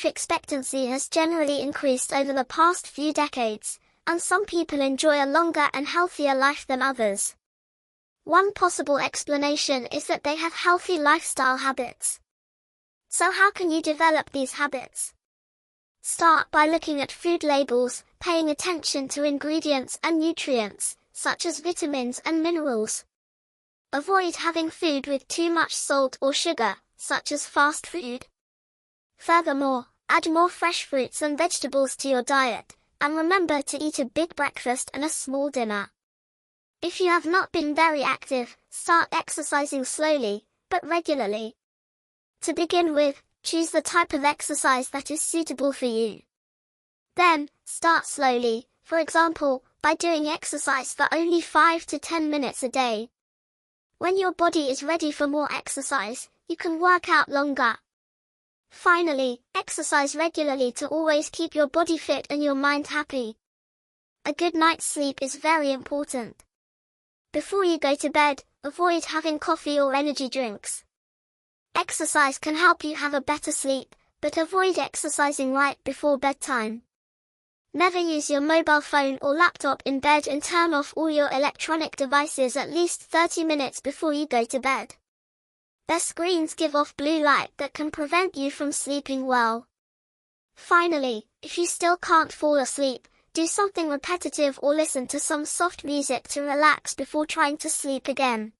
expectancy has generally increased over the past few decades, and some people enjoy a longer and healthier life than others. One possible explanation is that they have healthy lifestyle habits. So how can you develop these habits? Start by looking at food labels, paying attention to ingredients and nutrients, such as vitamins and minerals. Avoid having food with too much salt or sugar, such as fast food. Furthermore, add more fresh fruits and vegetables to your diet, and remember to eat a big breakfast and a small dinner. If you have not been very active, start exercising slowly, but regularly. To begin with, choose the type of exercise that is suitable for you. Then, start slowly, for example, by doing exercise for only 5 to 10 minutes a day. When your body is ready for more exercise, you can work out longer. Finally, exercise regularly to always keep your body fit and your mind happy. A good night's sleep is very important. Before you go to bed, avoid having coffee or energy drinks. Exercise can help you have a better sleep, but avoid exercising right before bedtime. Never use your mobile phone or laptop in bed and turn off all your electronic devices at least 30 minutes before you go to bed. Their screens give off blue light that can prevent you from sleeping well. Finally, if you still can't fall asleep, do something repetitive or listen to some soft music to relax before trying to sleep again.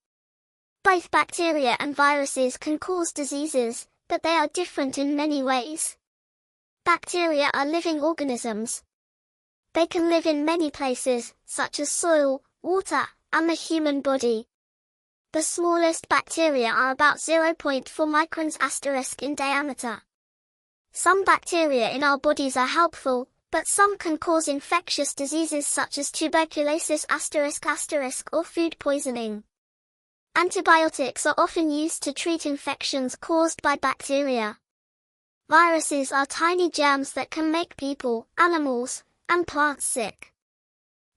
Both bacteria and viruses can cause diseases, but they are different in many ways. Bacteria are living organisms. They can live in many places, such as soil, water, and the human body. The smallest bacteria are about 0.4 microns in diameter. Some bacteria in our bodies are helpful, but some can cause infectious diseases such as tuberculosis or food poisoning. Antibiotics are often used to treat infections caused by bacteria. Viruses are tiny germs that can make people, animals, and plants sick.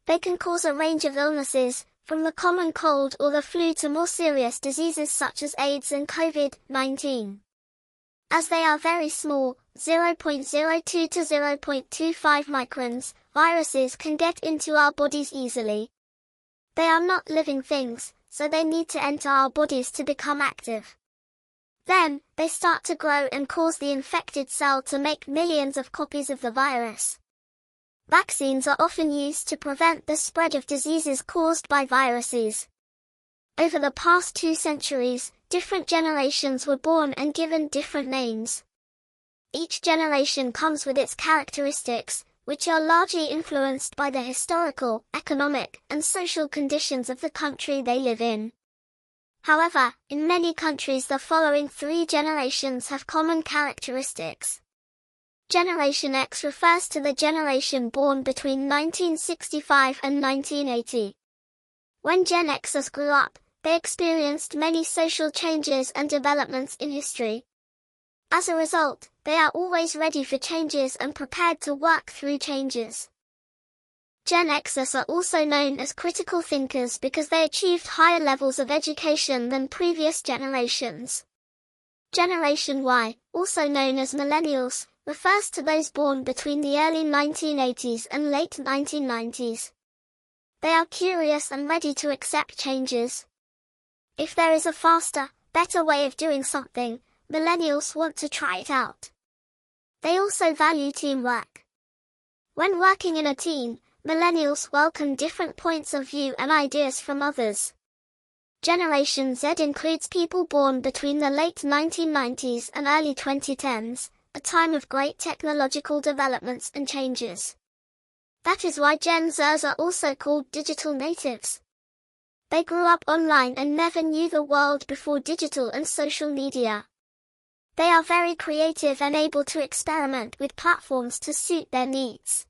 They can cause a range of illnesses, from the common cold or the flu to more serious diseases such as AIDS and COVID-19. As they are very small, 0.02 to 0.25 microns, viruses can get into our bodies easily. They are not living things, so they need to enter our bodies to become active. Then, they start to grow and cause the infected cell to make millions of copies of the virus. Vaccines are often used to prevent the spread of diseases caused by viruses. Over the past 2 centuries, different generations were born and given different names. Each generation comes with its characteristics, which are largely influenced by the historical, economic, and social conditions of the country they live in. However, in many countries the following 3 generations have common characteristics. Generation X refers to the generation born between 1965 and 1980. When Gen Xers grew up, they experienced many social changes and developments in history. As a result, they are always ready for changes and prepared to work through changes. Gen Xers are also known as critical thinkers because they achieved higher levels of education than previous generations. Generation Y, also known as millennials, refers to those born between the early 1980s and late 1990s. They are curious and ready to accept changes. If there is a faster, better way of doing something, millennials want to try it out. They also value teamwork. When working in a team, millennials welcome different points of view and ideas from others. Generation Z includes people born between the late 1990s and early 2010s, a time of great technological developments and changes. That is why Gen Zers are also called digital natives. They grew up online and never knew the world before digital and social media. They are very creative and able to experiment with platforms to suit their needs.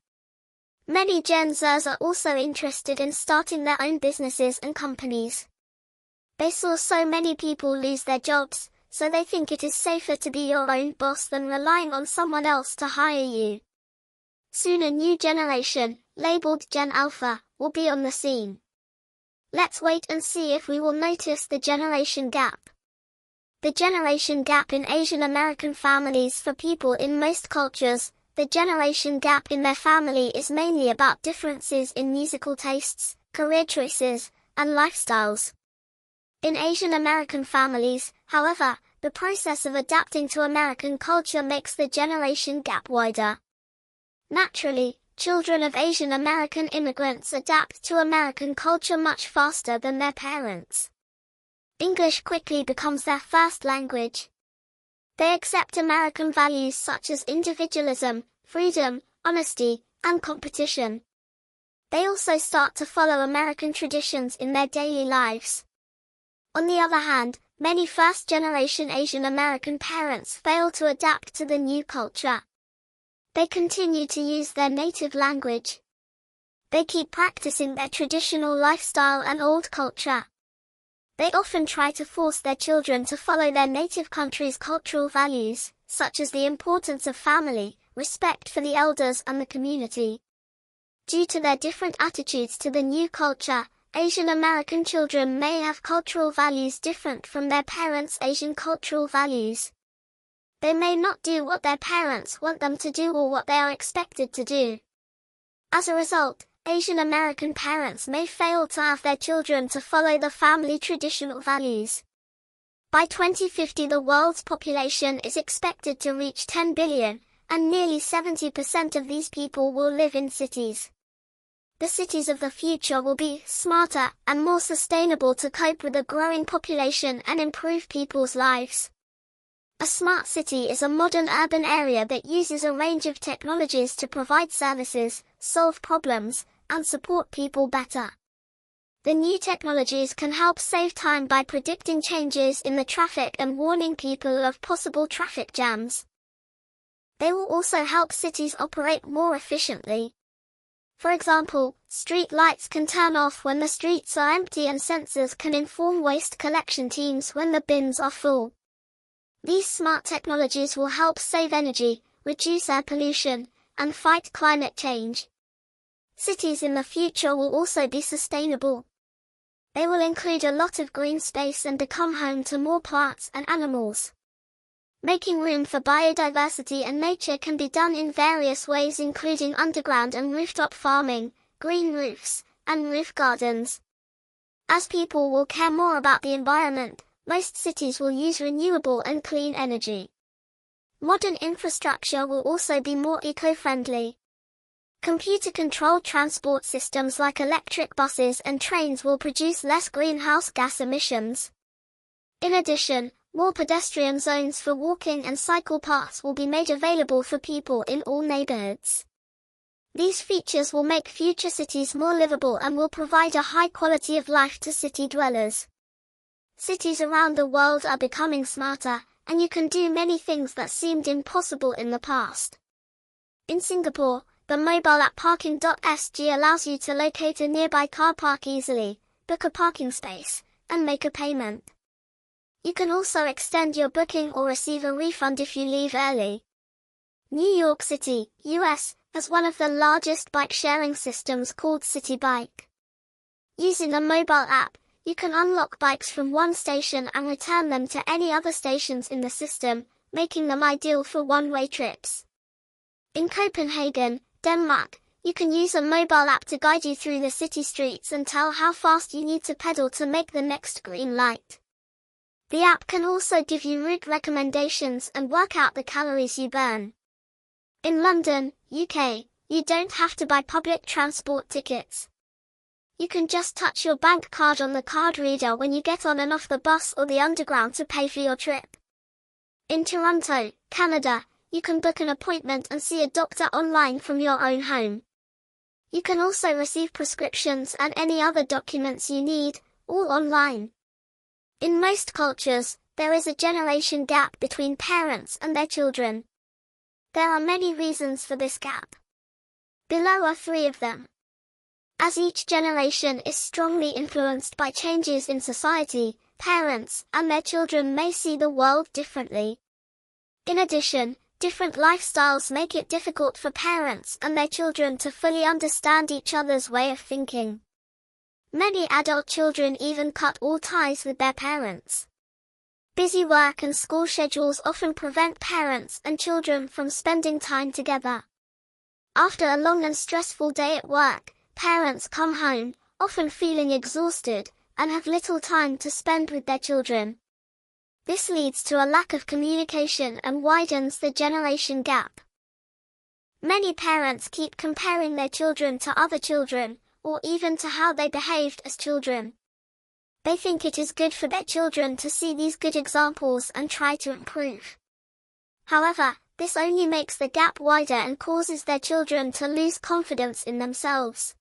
Many Gen Zers are also interested in starting their own businesses and companies. They saw so many people lose their jobs, so they think it is safer to be your own boss than relying on someone else to hire you. Soon a new generation, labeled Gen Alpha, will be on the scene. Let's wait and see if we will notice the generation gap. The generation gap in Asian American families. For people in most cultures, the generation gap in their family is mainly about differences in musical tastes, career choices, and lifestyles. In Asian American families, however, the process of adapting to American culture makes the generation gap wider. Naturally, children of Asian American immigrants adapt to American culture much faster than their parents. English quickly becomes their first language. They accept American values such as individualism, freedom, honesty, and competition. They also start to follow American traditions in their daily lives. On the other hand, many first-generation Asian American parents fail to adapt to the new culture. They continue to use their native language. They keep practicing their traditional lifestyle and old culture. They often try to force their children to follow their native country's cultural values, such as the importance of family, respect for the elders and the community. Due to their different attitudes to the new culture, Asian American children may have cultural values different from their parents' Asian cultural values. They may not do what their parents want them to do or what they are expected to do. As a result, Asian American parents may fail to have their children to follow the family traditional values. By 2050, the world's population is expected to reach 10 billion, and nearly 70% of these people will live in cities. The cities of the future will be smarter and more sustainable to cope with a growing population and improve people's lives. A smart city is a modern urban area that uses a range of technologies to provide services, solve problems, and support people better. The new technologies can help save time by predicting changes in the traffic and warning people of possible traffic jams. They will also help cities operate more efficiently. For example, street lights can turn off when the streets are empty and sensors can inform waste collection teams when the bins are full. These smart technologies will help save energy, reduce air pollution, and fight climate change. Cities in the future will also be sustainable. They will include a lot of green space and become home to more plants and animals. Making room for biodiversity and nature can be done in various ways, including underground and rooftop farming, green roofs, and roof gardens. As people will care more about the environment, most cities will use renewable and clean energy. Modern infrastructure will also be more eco-friendly. Computer-controlled transport systems like electric buses and trains will produce less greenhouse gas emissions. In addition, more pedestrian zones for walking and cycle paths will be made available for people in all neighborhoods. These features will make future cities more livable and will provide a high quality of life to city dwellers. Cities around the world are becoming smarter, and you can do many things that seemed impossible in the past. In Singapore, the mobile app parking.sg allows you to locate a nearby car park easily, book a parking space, and make a payment. You can also extend your booking or receive a refund if you leave early. New York City, US, has one of the largest bike-sharing systems called City Bike. Using a mobile app, you can unlock bikes from one station and return them to any other stations in the system, making them ideal for one-way trips. In Copenhagen, Denmark, you can use a mobile app to guide you through the city streets and tell how fast you need to pedal to make the next green light. The app can also give you route recommendations and work out the calories you burn. In London, UK, you don't have to buy public transport tickets. You can just touch your bank card on the card reader when you get on and off the bus or the underground to pay for your trip. In Toronto, Canada, you can book an appointment and see a doctor online from your own home. You can also receive prescriptions and any other documents you need, all online. In most cultures, there is a generation gap between parents and their children. There are many reasons for this gap. Below are 3 of them. As each generation is strongly influenced by changes in society, parents and their children may see the world differently. In addition, different lifestyles make it difficult for parents and their children to fully understand each other's way of thinking. Many adult children even cut all ties with their parents. Busy work and school schedules often prevent parents and children from spending time together. After a long and stressful day at work, parents come home, often feeling exhausted, and have little time to spend with their children. This leads to a lack of communication and widens the generation gap. Many parents keep comparing their children to other children, or even to how they behaved as children. They think it is good for their children to see these good examples and try to improve. However, this only makes the gap wider and causes their children to lose confidence in themselves.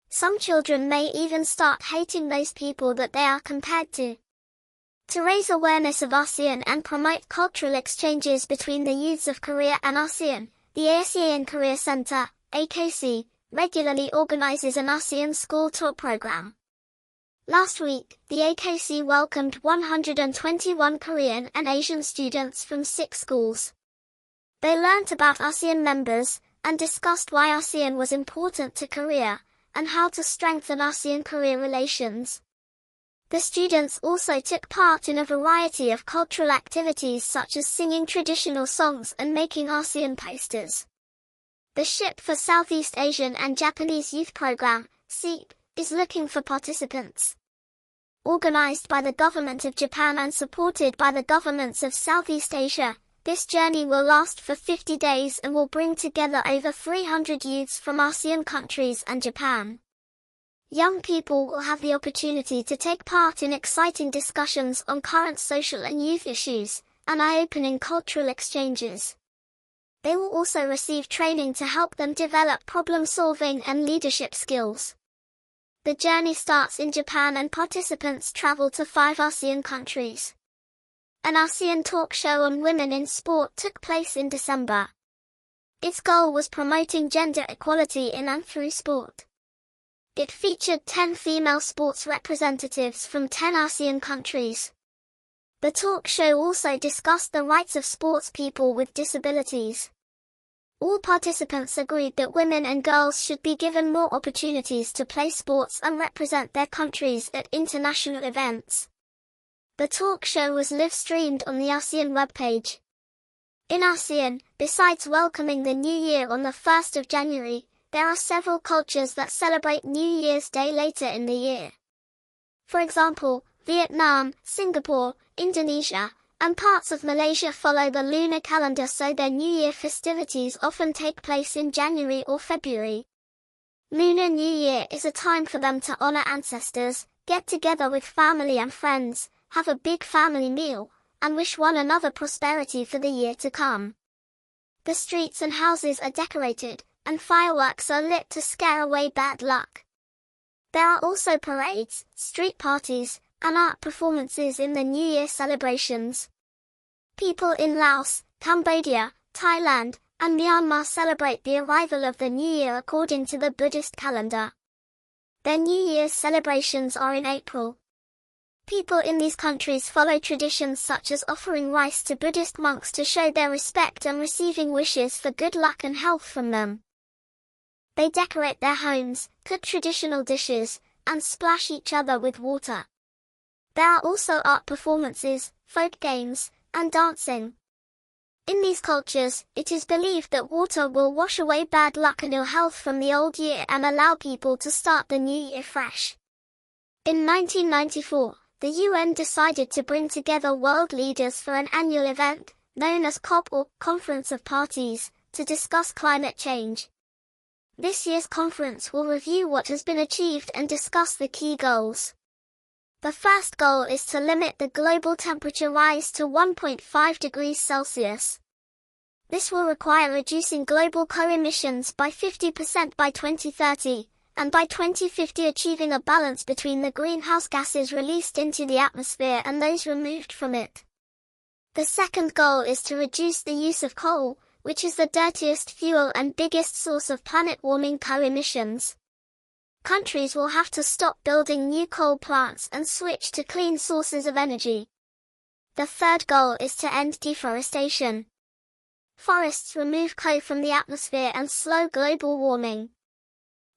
Some children may even start hating those people that they are compared to. To raise awareness of ASEAN and promote cultural exchanges between the youths of Korea and ASEAN, the ASEAN Korea Center, AKC, regularly organizes an ASEAN school tour program. Last week, the AKC welcomed 121 Korean and Asian students from 6 schools. They learnt about ASEAN members, and discussed why ASEAN was important to Korea, and how to strengthen ASEAN-Korea relations. The students also took part in a variety of cultural activities such as singing traditional songs and making ASEAN posters. The SHIP for Southeast Asian and Japanese Youth Program, SEAP, is looking for participants. Organized by the government of Japan and supported by the governments of Southeast Asia, this journey will last for 50 days and will bring together over 300 youths from ASEAN countries and Japan. Young people will have the opportunity to take part in exciting discussions on current social and youth issues, and eye-opening cultural exchanges. They will also receive training to help them develop problem-solving and leadership skills. The journey starts in Japan and participants travel to 5 ASEAN countries. An ASEAN talk show on women in sport took place in December. Its goal was promoting gender equality in and through sport. It featured 10 female sports representatives from 10 ASEAN countries. The talk show also discussed the rights of sports people with disabilities. All participants agreed that women and girls should be given more opportunities to play sports and represent their countries at international events. The talk show was live-streamed on the ASEAN webpage. In ASEAN, besides welcoming the New Year on the 1st of January, there are several cultures that celebrate New Year's Day later in the year. For example, Vietnam, Singapore, Indonesia, and parts of Malaysia follow the lunar calendar, so their New Year festivities often take place in January or February. Lunar New Year is a time for them to honor ancestors, get together with family and friends, have a big family meal, and wish one another prosperity for the year to come. The streets and houses are decorated, and fireworks are lit to scare away bad luck. There are also parades, street parties, and art performances in the New Year celebrations. People in Laos, Cambodia, Thailand, and Myanmar celebrate the arrival of the New Year according to the Buddhist calendar. Their New Year's celebrations are in April. People in these countries follow traditions such as offering rice to Buddhist monks to show their respect and receiving wishes for good luck and health from them. They decorate their homes, cook traditional dishes, and splash each other with water. There are also art performances, folk games, and dancing. In these cultures, it is believed that water will wash away bad luck and ill health from the old year and allow people to start the new year fresh. In 1994, the UN decided to bring together world leaders for an annual event, known as COP or Conference of Parties, to discuss climate change. This year's conference will review what has been achieved and discuss the key goals. The first goal is to limit the global temperature rise to 1.5 degrees Celsius. This will require reducing global co-emissions by 50% by 2030, and by 2050 achieving a balance between the greenhouse gases released into the atmosphere and those removed from it. The second goal is to reduce the use of coal, which is the dirtiest fuel and biggest source of planet-warming co-emissions. Countries will have to stop building new coal plants and switch to clean sources of energy. The third goal is to end deforestation. Forests remove coal from the atmosphere and slow global warming.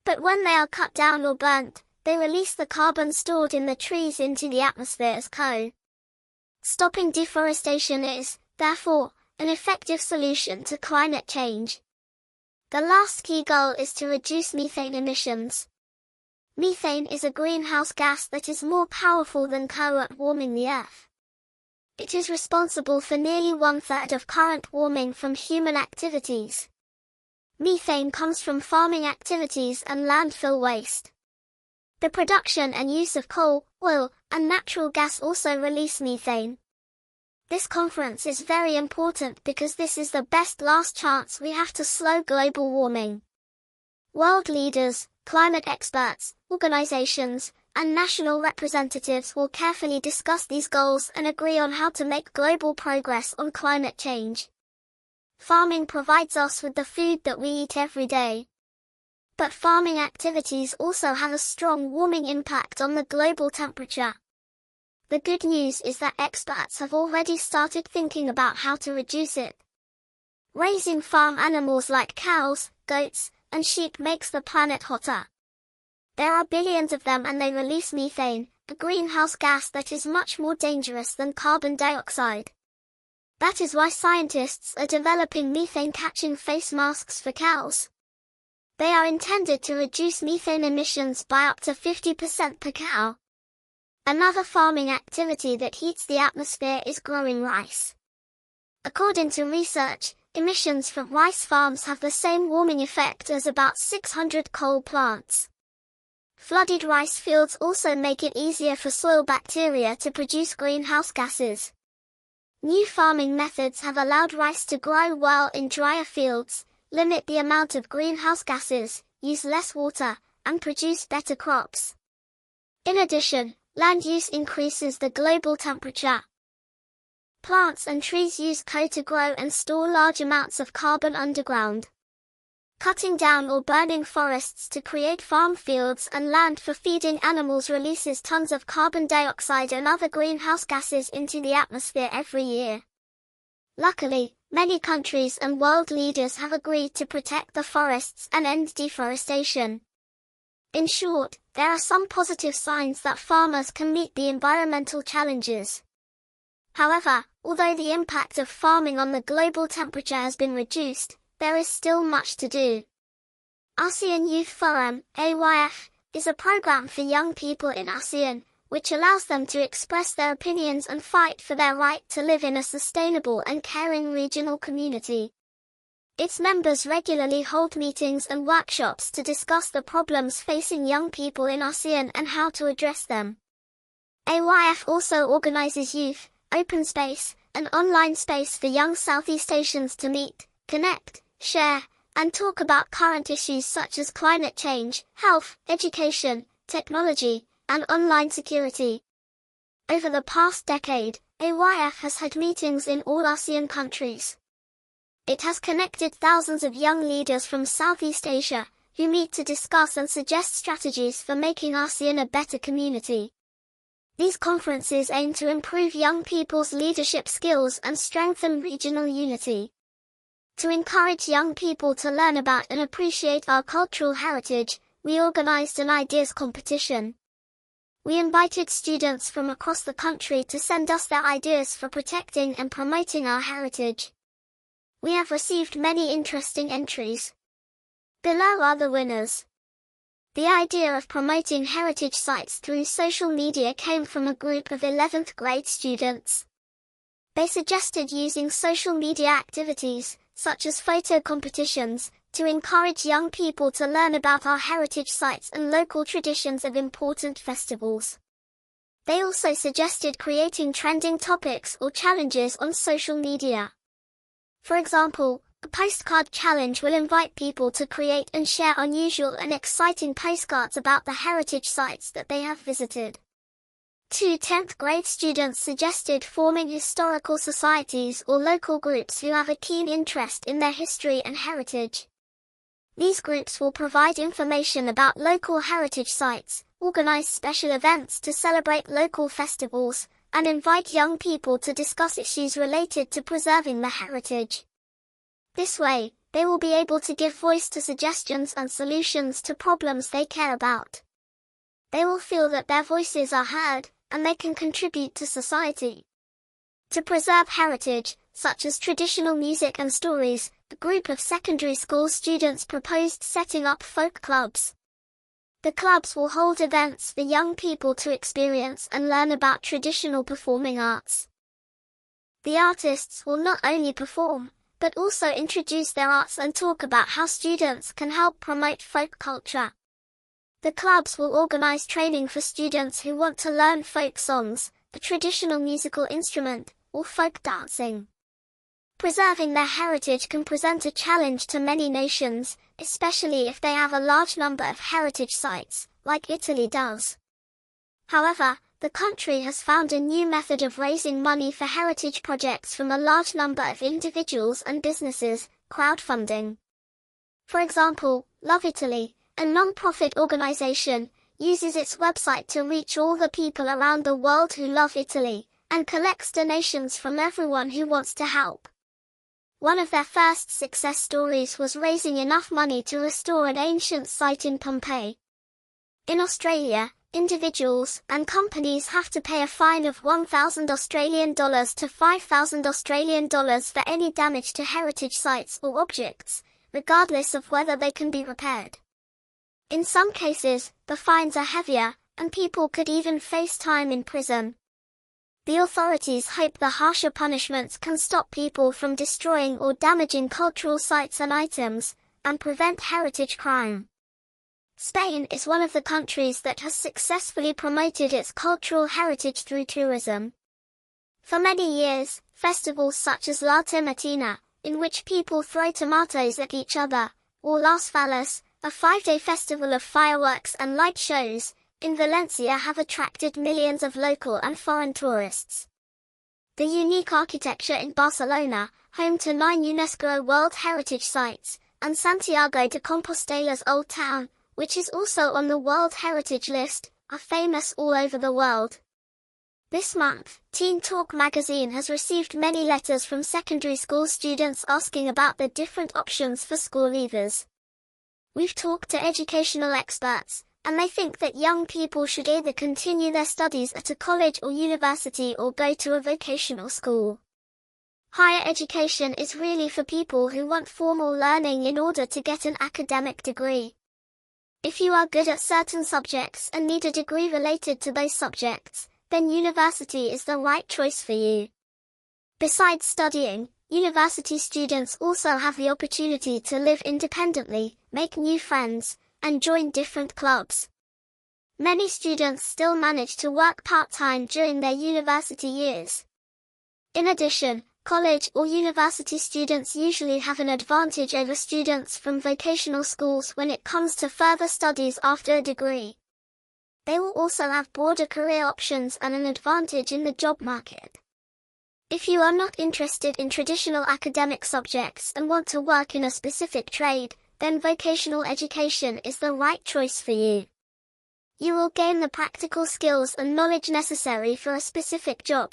But when they are cut down or burnt, they release the carbon stored in the trees into the atmosphere as coal. Stopping deforestation is, therefore, an effective solution to climate change. The last key goal is to reduce methane emissions. Methane is a greenhouse gas that is more powerful than coal at warming the Earth. It is responsible for nearly 1/3 of current warming from human activities. Methane comes from farming activities and landfill waste. The production and use of coal, oil, and natural gas also release methane. This conference is very important because this is the best last chance we have to slow global warming. World leaders, climate experts, organizations, and national representatives will carefully discuss these goals and agree on how to make global progress on climate change. Farming provides us with the food that we eat every day. But farming activities also have a strong warming impact on the global temperature. The good news is that experts have already started thinking about how to reduce it. Raising farm animals like cows, goats, and sheep makes the planet hotter. There are billions of them and they release methane, a greenhouse gas that is much more dangerous than carbon dioxide. That is why scientists are developing methane-catching face masks for cows. They are intended to reduce methane emissions by up to 50% per cow. Another farming activity that heats the atmosphere is growing rice. According to research, emissions from rice farms have the same warming effect as about 600 coal plants. Flooded rice fields also make it easier for soil bacteria to produce greenhouse gases. New farming methods have allowed rice to grow well in drier fields, limit the amount of greenhouse gases, use less water, and produce better crops. In addition, land use increases the global temperature. Plants and trees use coal to grow and store large amounts of carbon underground. Cutting down or burning forests to create farm fields and land for feeding animals releases tons of carbon dioxide and other greenhouse gases into the atmosphere every year. Luckily, many countries and world leaders have agreed to protect the forests and end deforestation. In short, there are some positive signs that farmers can meet the environmental challenges. However, although the impact of farming on the global temperature has been reduced, there is still much to do. ASEAN Youth Forum, AYF, is a program for young people in ASEAN, which allows them to express their opinions and fight for their right to live in a sustainable and caring regional community. Its members regularly hold meetings and workshops to discuss the problems facing young people in ASEAN and how to address them. AYF also organizes youth, open space, and online space for young Southeast Asians to meet, connect, share, and talk about current issues such as climate change, health, education, technology, and online security. Over the past decade, AYF has had meetings in all ASEAN countries. It has connected thousands of young leaders from Southeast Asia, who meet to discuss and suggest strategies for making ASEAN a better community. These conferences aim to improve young people's leadership skills and strengthen regional unity. To encourage young people to learn about and appreciate our cultural heritage, we organized an ideas competition. We invited students from across the country to send us their ideas for protecting and promoting our heritage. We have received many interesting entries. Below are the winners. The idea of promoting heritage sites through social media came from a group of 11th grade students. They suggested using social media activities, such as photo competitions, to encourage young people to learn about our heritage sites and local traditions of important festivals. They also suggested creating trending topics or challenges on social media. For example, a postcard challenge will invite people to create and share unusual and exciting postcards about the heritage sites that they have visited. Two 10th grade students suggested forming historical societies or local groups who have a keen interest in their history and heritage. These groups will provide information about local heritage sites, organize special events to celebrate local festivals, and invite young people to discuss issues related to preserving the heritage. This way, they will be able to give voice to suggestions and solutions to problems they care about. They will feel that their voices are heard, and they can contribute to society. To preserve heritage, such as traditional music and stories, a group of secondary school students proposed setting up folk clubs. The clubs will hold events for young people to experience and learn about traditional performing arts. The artists will not only perform, but also introduce their arts and talk about how students can help promote folk culture. The clubs will organize training for students who want to learn folk songs, a traditional musical instrument, or folk dancing. Preserving their heritage can present a challenge to many nations, especially if they have a large number of heritage sites, like Italy does. However, the country has found a new method of raising money for heritage projects from a large number of individuals and businesses, crowdfunding. For example, Love Italy, a non-profit organization, uses its website to reach all the people around the world who love Italy, and collects donations from everyone who wants to help. One of their first success stories was raising enough money to restore an ancient site in Pompeii. In Australia, individuals and companies have to pay a fine of $1,000 to $5,000 for any damage to heritage sites or objects, regardless of whether they can be repaired. In some cases, the fines are heavier, and people could even face time in prison. The authorities hope the harsher punishments can stop people from destroying or damaging cultural sites and items, and prevent heritage crime. Spain is one of the countries that has successfully promoted its cultural heritage through tourism. For many years, festivals such as La Tomatina, in which people throw tomatoes at each other, or Las Fallas, a 5-day festival of fireworks and light shows, in Valencia have attracted millions of local and foreign tourists. The unique architecture in Barcelona, home to 9 UNESCO World Heritage Sites, and Santiago de Compostela's Old Town, which is also on the World Heritage List, are famous all over the world. This month, Teen Talk magazine has received many letters from secondary school students asking about the different options for school leavers. We've talked to educational experts, and they think that young people should either continue their studies at a college or university or go to a vocational school. Higher education is really for people who want formal learning in order to get an academic degree. If you are good at certain subjects and need a degree related to those subjects, then university is the right choice for you. Besides studying, university students also have the opportunity to live independently, make new friends, and join different clubs. Many students still manage to work part-time during their university years. In addition, college or university students usually have an advantage over students from vocational schools when it comes to further studies after a degree. They will also have broader career options and an advantage in the job market. If you are not interested in traditional academic subjects and want to work in a specific trade, then vocational education is the right choice for you. You will gain the practical skills and knowledge necessary for a specific job.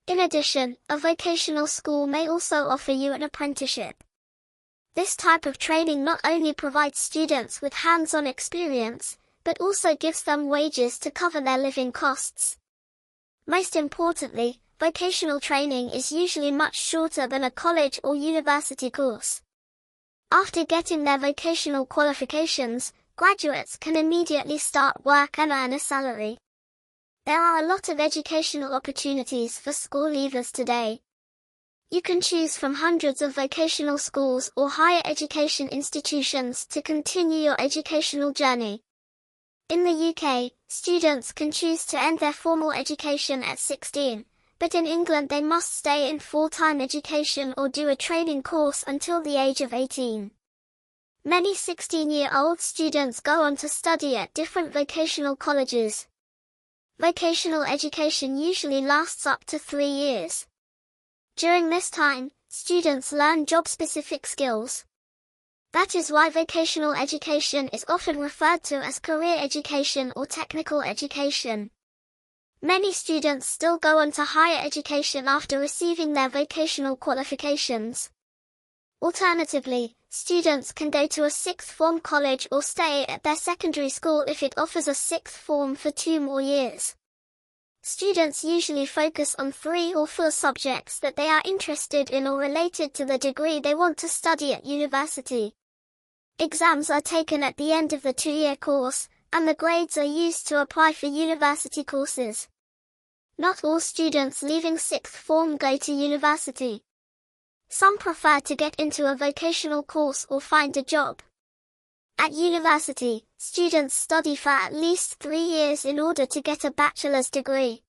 In addition, a vocational school may also offer you an apprenticeship. This type of training not only provides students with hands-on experience, but also gives them wages to cover their living costs. Most importantly, vocational training is usually much shorter than a college or university course. After getting their vocational qualifications, graduates can immediately start work and earn a salary. There are a lot of educational opportunities for school leavers today. You can choose from hundreds of vocational schools or higher education institutions to continue your educational journey. In the UK, students can choose to end their formal education at 16, but in England they must stay in full-time education or do a training course until the age of 18. Many 16-year-old students go on to study at different vocational colleges. Vocational education usually lasts up to 3 years. During this time, students learn job-specific skills. That is why vocational education is often referred to as career education or technical education. Many students still go on to higher education after receiving their vocational qualifications. Alternatively, students can go to a sixth form college or stay at their secondary school if it offers a sixth form for 2 more years. Students usually focus on 3 or 4 subjects that they are interested in or related to the degree they want to study at university. Exams are taken at the end of the 2-year course, and the grades are used to apply for university courses. Not all students leaving 6th form go to university. Some prefer to get into a vocational course or find a job. At university, students study for at least 3 years in order to get a bachelor's degree.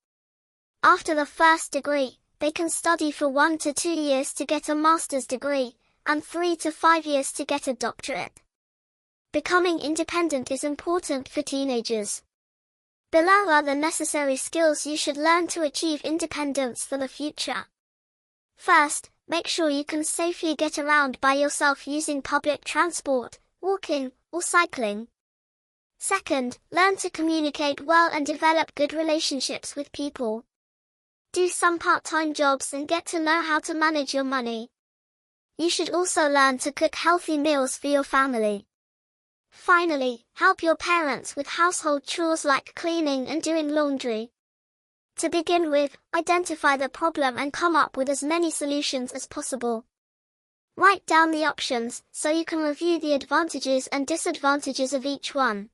After the first degree, they can study for 1 to 2 years to get a master's degree, and 3 to 5 years to get a doctorate. Becoming independent is important for teenagers. Below are the necessary skills you should learn to achieve independence for the future. First, make sure you can safely get around by yourself using public transport, walking, or cycling. Second, learn to communicate well and develop good relationships with people. Do some part-time jobs and get to know how to manage your money. You should also learn to cook healthy meals for your family. Finally, help your parents with household chores like cleaning and doing laundry. To begin with, identify the problem and come up with as many solutions as possible. Write down the options so you can review the advantages and disadvantages of each one.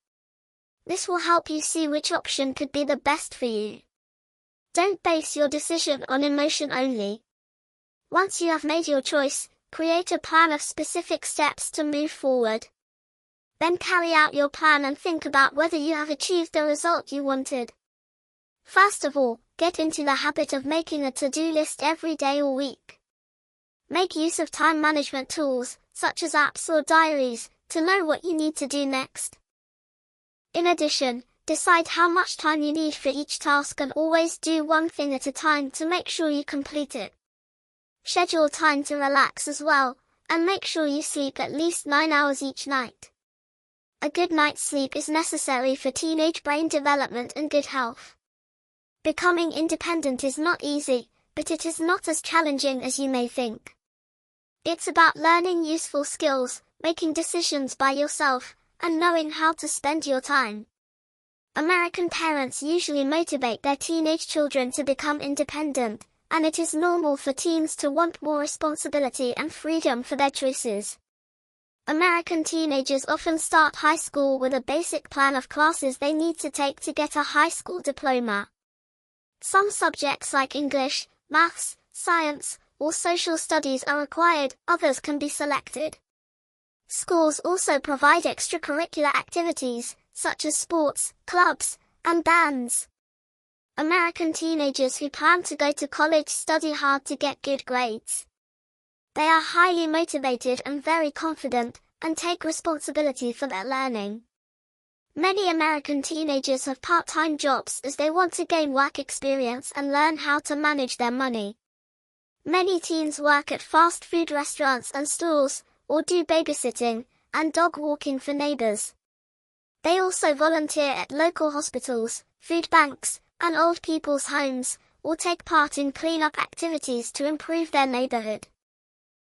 This will help you see which option could be the best for you. Don't base your decision on emotion only. Once you have made your choice, create a plan of specific steps to move forward. Then carry out your plan and think about whether you have achieved the result you wanted. First of all, get into the habit of making a to-do list every day or week. Make use of time management tools, such as apps or diaries, to know what you need to do next. In addition, decide how much time you need for each task and always do one thing at a time to make sure you complete it. Schedule time to relax as well, and make sure you sleep at least 9 hours each night. A good night's sleep is necessary for teenage brain development and good health. Becoming independent is not easy, but it is not as challenging as you may think. It's about learning useful skills, making decisions by yourself, and knowing how to spend your time. American parents usually motivate their teenage children to become independent, and it is normal for teens to want more responsibility and freedom for their choices. American teenagers often start high school with a basic plan of classes they need to take to get a high school diploma. Some subjects like English, maths, science, or social studies are required, others can be selected. Schools also provide extracurricular activities, such as sports, clubs, and bands. American teenagers who plan to go to college study hard to get good grades. They are highly motivated and very confident, and take responsibility for their learning. Many American teenagers have part-time jobs as they want to gain work experience and learn how to manage their money. Many teens work at fast food restaurants and stores, or do babysitting and dog walking for neighbors. They also volunteer at local hospitals, food banks, and old people's homes, or take part in cleanup activities to improve their neighborhood.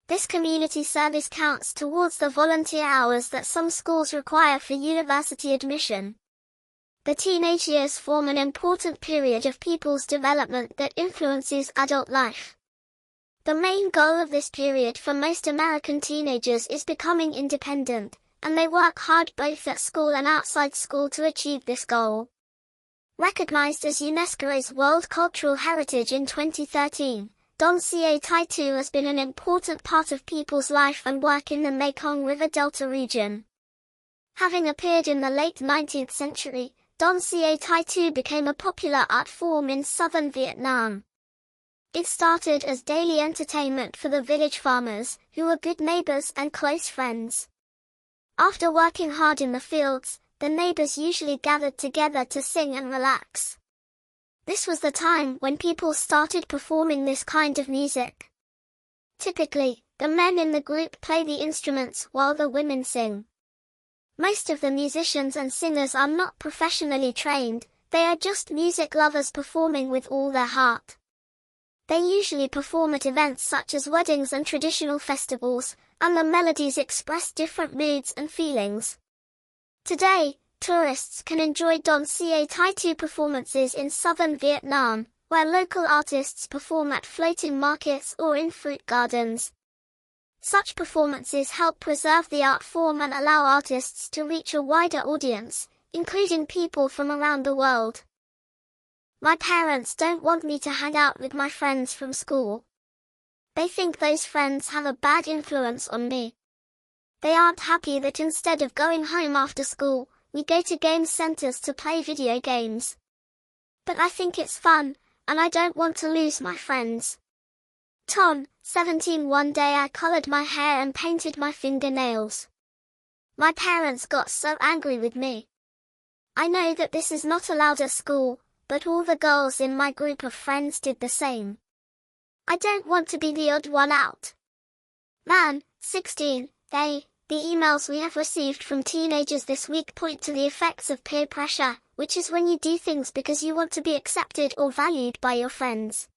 This community service counts towards the volunteer hours that some schools require for university admission. The teenage years form an important period of people's development that influences adult life. The main goal of this period for most American teenagers is becoming independent, and they work hard both at school and outside school to achieve this goal. Recognized as UNESCO's World Cultural Heritage in 2013, Don Ca Tai Tu has been an important part of people's life and work in the Mekong River Delta region. Having appeared in the late 19th century, Don Ca Tai Tu became a popular art form in southern Vietnam. It started as daily entertainment for the village farmers, who were good neighbors and close friends. After working hard in the fields, the neighbors usually gathered together to sing and relax. This was the time when people started performing this kind of music. Typically, the men in the group play the instruments while the women sing. Most of the musicians and singers are not professionally trained, they are just music lovers performing with all their heart. They usually perform at events such as weddings and traditional festivals, and the melodies express different moods and feelings. Today, tourists can enjoy Don Ca Tai Tu performances in southern Vietnam, where local artists perform at floating markets or in fruit gardens. Such performances help preserve the art form and allow artists to reach a wider audience, including people from around the world. My parents don't want me to hang out with my friends from school. They think those friends have a bad influence on me. They aren't happy that instead of going home after school, we go to game centers to play video games. But I think it's fun, and I don't want to lose my friends. Tom, 17. One day I colored my hair and painted my fingernails. My parents got so angry with me. I know that this is not allowed at school, but all the girls in my group of friends did the same. I don't want to be the odd one out. Man, 16. The emails we have received from teenagers this week point to the effects of peer pressure, which is when you do things because you want to be accepted or valued by your friends.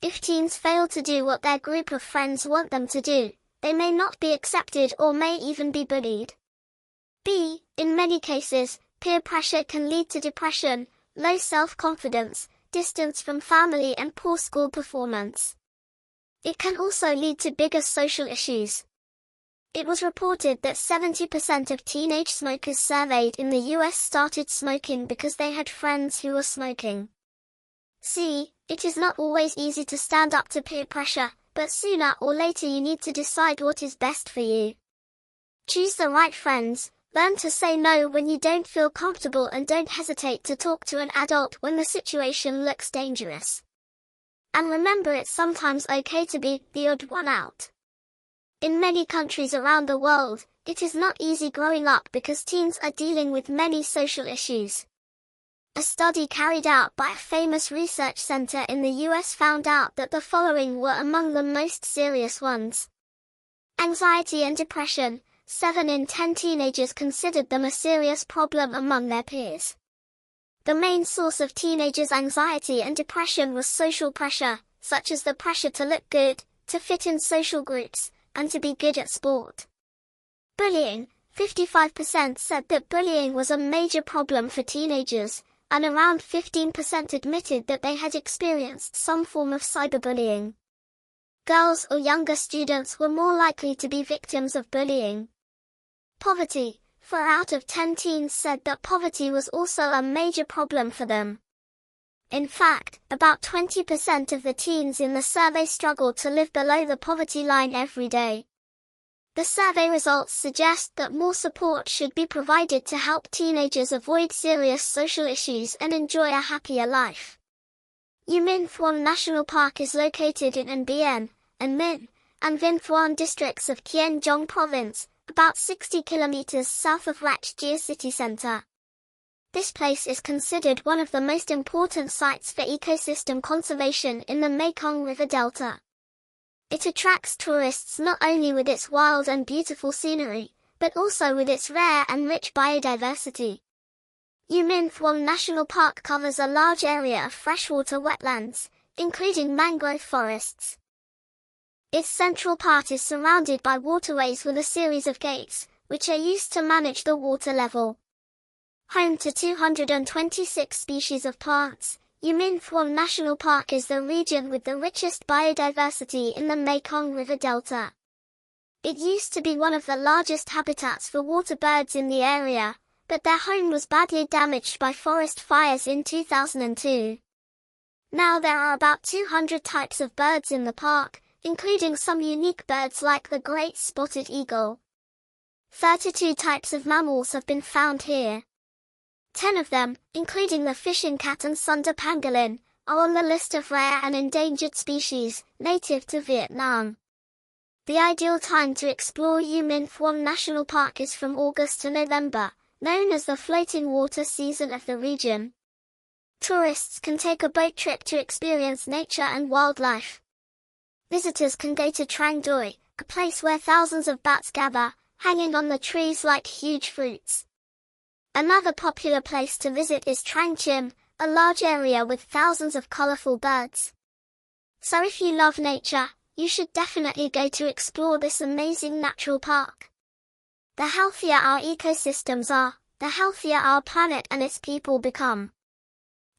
If teens fail to do what their group of friends want them to do, they may not be accepted or may even be bullied. In many cases, peer pressure can lead to depression, low self-confidence, distance from family and poor school performance. It can also lead to bigger social issues. It was reported that 70% of teenage smokers surveyed in the US started smoking because they had friends who were smoking. It is not always easy to stand up to peer pressure, but sooner or later you need to decide what is best for you. Choose the right friends, learn to say no when you don't feel comfortable, and don't hesitate to talk to an adult when the situation looks dangerous. And remember, it's sometimes okay to be the odd one out. In many countries around the world, it is not easy growing up because teens are dealing with many social issues. A study carried out by a famous research center in the US found out that the following were among the most serious ones. Anxiety and depression. 7 in 10 teenagers considered them a serious problem among their peers. The main source of teenagers' anxiety and depression was social pressure, such as the pressure to look good, to fit in social groups, and to be good at sport. Bullying. 55% said that bullying was a major problem for teenagers, and around 15% admitted that they had experienced some form of cyberbullying. Girls or younger students were more likely to be victims of bullying. Poverty. 4 out of 10 teens said that poverty was also a major problem for them. In fact, about 20% of the teens in the survey struggled to live below the poverty line every day. The survey results suggest that more support should be provided to help teenagers avoid serious social issues and enjoy a happier life. U Minh Thuong National Park is located in An Bien, An Minh, and Vinh Thuong districts of Kiên Giang Province, about 60 kilometers south of Rach Gia city center. This place is considered one of the most important sites for ecosystem conservation in the Mekong River Delta. It attracts tourists not only with its wild and beautiful scenery, but also with its rare and rich biodiversity. U Minh Thuong National Park covers a large area of freshwater wetlands, including mangrove forests. Its central part is surrounded by waterways with a series of gates, which are used to manage the water level. Home to 226 species of plants, U Minh Thuong National Park is the region with the richest biodiversity in the Mekong River Delta. It used to be one of the largest habitats for water birds in the area, but their home was badly damaged by forest fires in 2002. Now there are about 200 types of birds in the park, including some unique birds like the great spotted eagle. 32 types of mammals have been found here. 10 of them, including the fishing cat and Sunda pangolin, are on the list of rare and endangered species, native to Vietnam. The ideal time to explore U Minh Thuong National Park is from August to November, known as the floating water season of the region. Tourists can take a boat trip to experience nature and wildlife. Visitors can go to Trang Doi, a place where thousands of bats gather, hanging on the trees like huge fruits. Another popular place to visit is Trang Chim, a large area with thousands of colorful birds. So if you love nature, you should definitely go to explore this amazing natural park. The healthier our ecosystems are, the healthier our planet and its people become.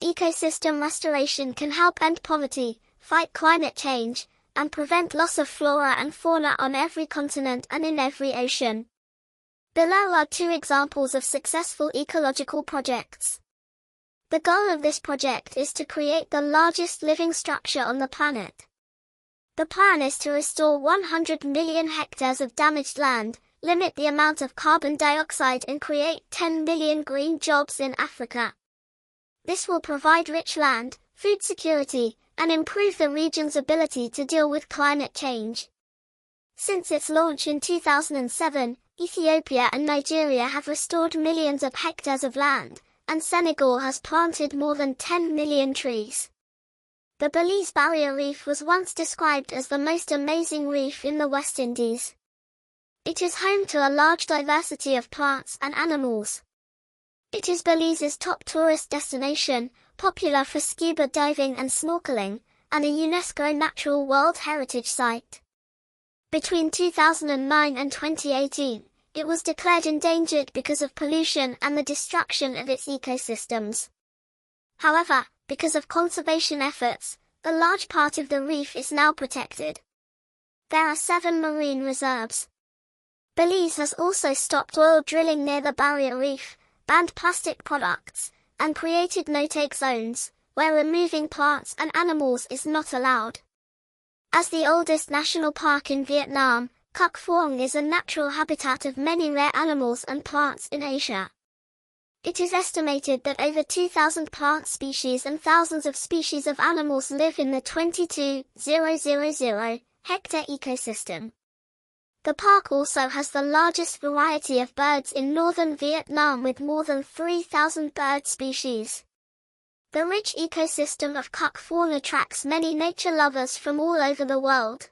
Ecosystem restoration can help end poverty, fight climate change, and prevent loss of flora and fauna on every continent and in every ocean. Below are 2 examples of successful ecological projects. The goal of this project is to create the largest living structure on the planet. The plan is to restore 100 million hectares of damaged land, limit the amount of carbon dioxide and create 10 million green jobs in Africa. This will provide rich land, food security, and improve the region's ability to deal with climate change. Since its launch in 2007, Ethiopia and Nigeria have restored millions of hectares of land, and Senegal has planted more than 10 million trees. The Belize Barrier Reef was once described as the most amazing reef in the West Indies. It is home to a large diversity of plants and animals. It is Belize's top tourist destination, popular for scuba diving and snorkeling, and a UNESCO Natural World Heritage Site. Between 2009 and 2018, it was declared endangered because of pollution and the destruction of its ecosystems. However, because of conservation efforts, a large part of the reef is now protected. There are 7 marine reserves. Belize has also stopped oil drilling near the barrier reef, banned plastic products, and created no-take zones, where removing plants and animals is not allowed. As the oldest national park in Vietnam, Cuc Phuong is a natural habitat of many rare animals and plants in Asia. It is estimated that over 2,000 plant species and thousands of species of animals live in the 22,000 hectare ecosystem. The park also has the largest variety of birds in northern Vietnam with more than 3,000 bird species. The rich ecosystem of Cuc Phuong attracts many nature lovers from all over the world.